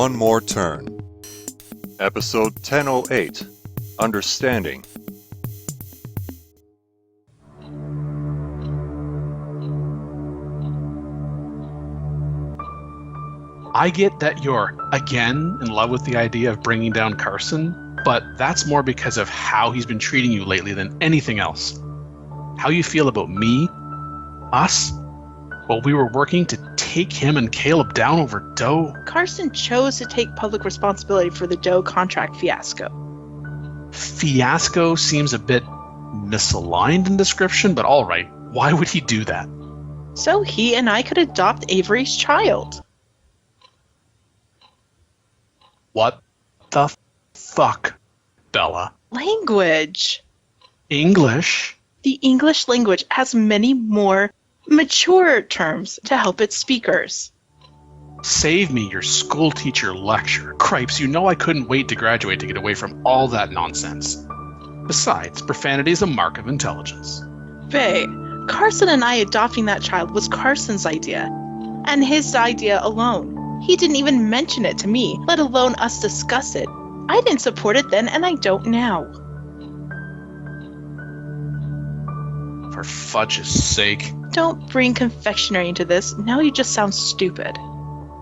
One More Turn. Episode 1008, Understanding. I get that you're, again, in love with the idea of bringing down Carson, but that's more because of how he's been treating you lately than anything else. How you feel about me, us, while we were working to take him and Caleb down over Doe. Carson chose to take public responsibility for the Doe contract fiasco. Fiasco seems a bit misaligned in description, but all right. Why would he do that? So he and I could adopt Avery's child. What the fuck, Bella? Language. English? The English language has many more mature terms to help its speakers. Save me your school teacher lecture. Cripes, you know I couldn't wait to graduate to get away from all that nonsense. Besides, profanity is a mark of intelligence. Faye, Carson and I adopting that child was Carson's idea, and his idea alone. He didn't even mention it to me, let alone us discuss it. I didn't support it then, and I don't now. For fudge's sake. Don't bring confectionery into this. Now you just sound stupid.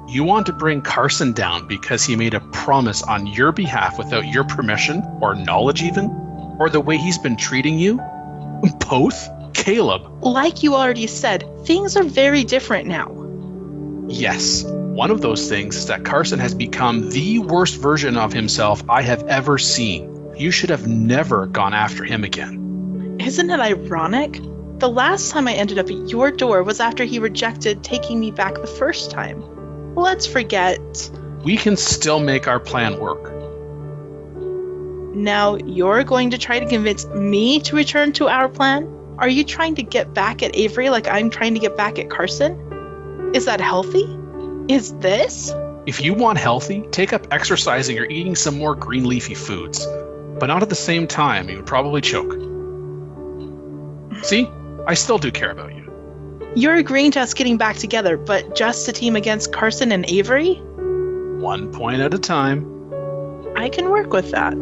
You want to bring Carson down because he made a promise on your behalf without your permission, or knowledge even? Or the way he's been treating you? Both? Caleb. Like you already said, things are very different now. Yes. One of those things is that Carson has become the worst version of himself I have ever seen. You should have never gone after him again. Isn't it ironic? The last time I ended up at your door was after he rejected taking me back the first time. Let's forget. We can still make our plan work. Now you're going to try to convince me to return to our plan? Are you trying to get back at Avery like I'm trying to get back at Carson? Is that healthy? Is this? If you want healthy, take up exercising or eating some more green leafy foods. But not at the same time, you would probably choke. See? I still do care about you. You're agreeing to us getting back together, but just to team against Carson and Avery? 1 point at a time. I can work with that.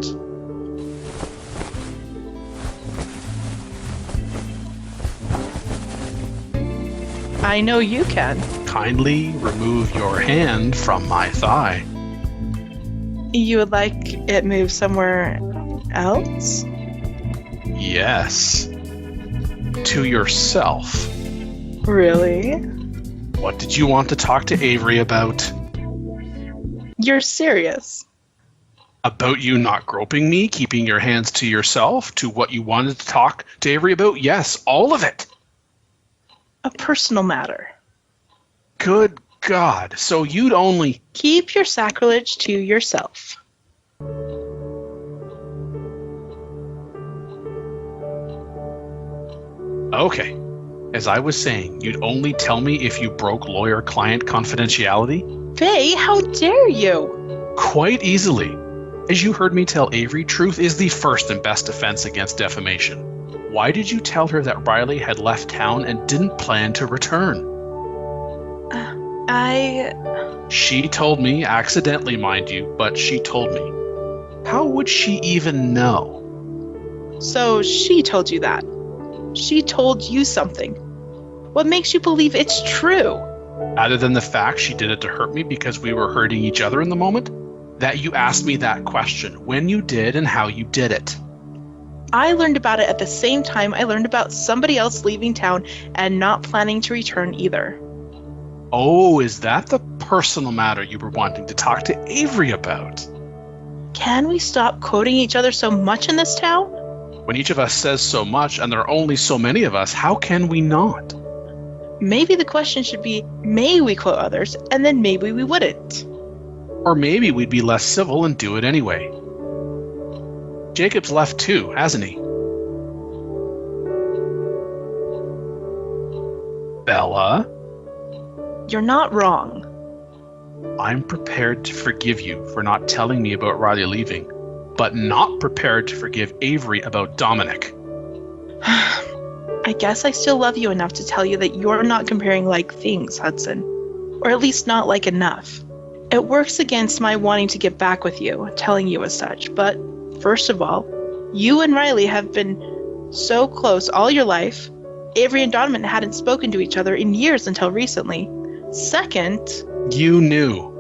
I know you can. Kindly remove your hand from my thigh. You would like it moved somewhere else? Yes. To yourself. Really? What did you want to talk to Avery about? You're serious? About you not groping me, keeping your hands to yourself, to what you wanted to talk to Avery about? Yes, all of it. A personal matter. Good God, so you'd only... Keep your sacrilege to yourself. Okay. As I was saying, you'd only tell me if you broke lawyer-client confidentiality? Faye, how dare you? Quite easily. As you heard me tell Avery, truth is the first and best defense against defamation. Why did you tell her that Riley had left town and didn't plan to return? She told me, accidentally mind you, but she told me. How would she even know? So she told you that. She told you something. What makes you believe it's true? Other than the fact she did it to hurt me because we were hurting each other in the moment? That you asked me that question, when you did and how you did it. I learned about it at the same time I learned about somebody else leaving town and not planning to return either. Oh, is that the personal matter you were wanting to talk to Avery about? Can we stop quoting each other so much in this town? When each of us says so much and there are only so many of us, how can we not? Maybe the question should be, may we quote others, and then maybe we wouldn't. Or maybe we'd be less civil and do it anyway. Jacob's left too, hasn't he? Bella? You're not wrong. I'm prepared to forgive you for not telling me about Riley leaving, but not prepared to forgive Avery about Dominic. I guess I still love you enough to tell you that you're not comparing like things, Hudson. Or at least not like enough. It works against my wanting to get back with you, telling you as such. But first of all, you and Riley have been so close all your life. Avery and Donovan hadn't spoken to each other in years until recently. Second, You knew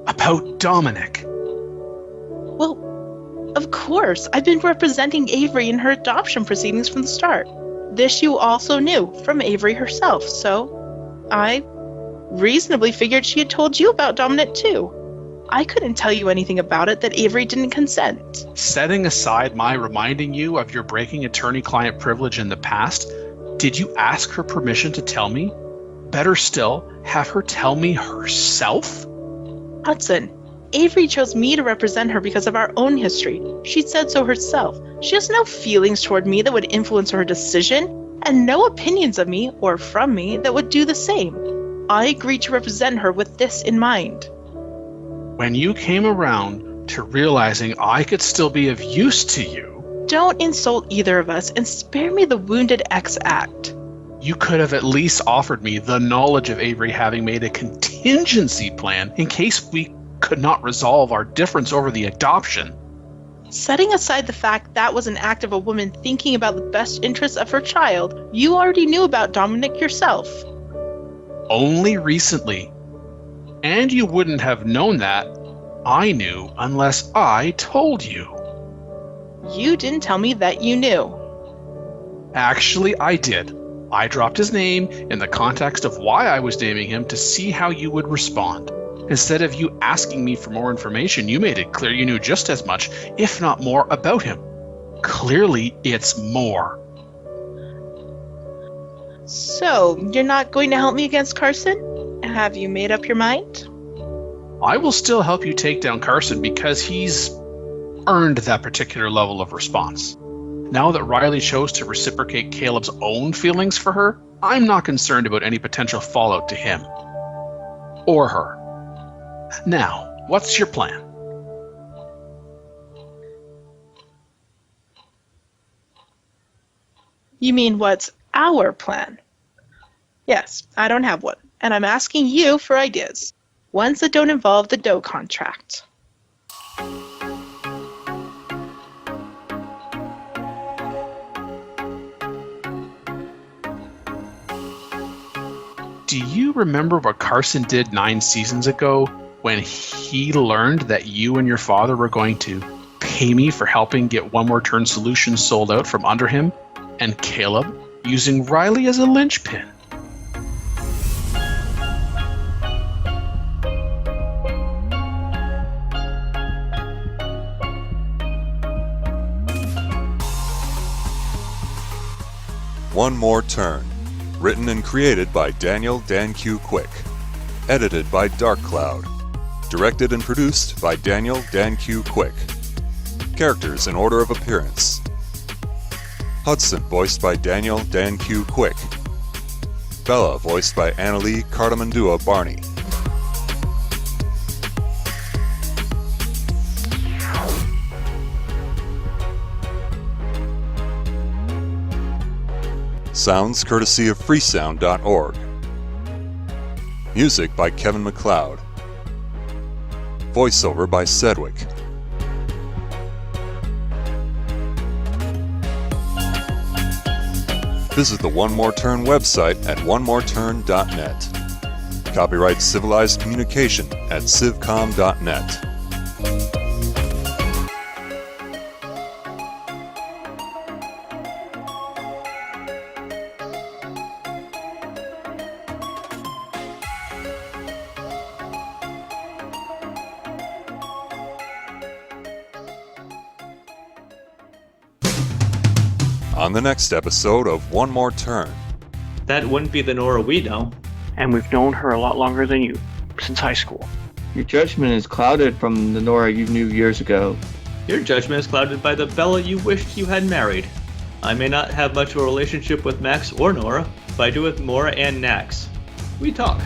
about Dominic. well, of course, I've been representing Avery in her adoption proceedings from the start. This you also knew from Avery herself, so I reasonably figured she had told you about Dominic too. I couldn't tell you anything about it that Avery didn't consent. Setting aside my reminding you of your breaking attorney-client privilege in the past, did you ask her permission to tell me? Better still, have her tell me herself? Hudson, Avery chose me to represent her because of our own history. She said so herself. She has no feelings toward me that would influence her decision, and no opinions of me or from me that would do the same. I agreed to represent her with this in mind. When you came around to realizing I could still be of use to you, Don't insult either of us and spare me the Wounded X act. you could have at least offered me the knowledge of Avery having made a contingency plan in case we could not resolve our difference over the adoption. Setting aside the fact that was an act of a woman thinking about the best interests of her child, you already knew about Dominic yourself. Only recently. And you wouldn't have known that, I knew, unless I told you. You didn't tell me that you knew. Actually, I did. I dropped his name in the context of why I was naming him to see how you would respond. Instead of you asking me for more information, you made it clear you knew just as much, if not more, about him. Clearly, it's more. So, you're not going to help me against Carson? Have you made up your mind? I will still help you take down Carson because he's earned that particular level of response. Now that Riley chose to reciprocate Caleb's own feelings for her, I'm not concerned about any potential fallout to him. Or her. Now, what's your plan? You mean what's our plan? Yes, I don't have one, and I'm asking you for ideas. Ones that don't involve the Doe contract. Do you remember what Carson did 9 seasons ago when he learned that you and your father were going to pay me for helping get One More Turn Solutions sold out from under him and Caleb, using Riley as a linchpin? One More Turn. Written and created by Daniel Dan Q. Quick. Edited by Dark Cloud. Directed and produced by Daniel Dan Q. Quick. Characters in order of appearance. Hudson, voiced by Daniel Dan Q. Quick. Bella, voiced by Annalie Cardamandua Barney. Sounds courtesy of freesound.org. Music by Kevin MacLeod. Voiceover by Sedgwick. Visit the One More Turn website at onemoreturn.net. Copyright Civilized Communication at civcom.net. On the next episode of One More Turn. That wouldn't be the Nora we know. And we've known her a lot longer than you, since high school. Your judgment is clouded from the Nora you knew years ago. Your judgment is clouded by the Bella you wished you had married. I may not have much of a relationship with Max or Nora, but I do with Mora and Nax. We talk.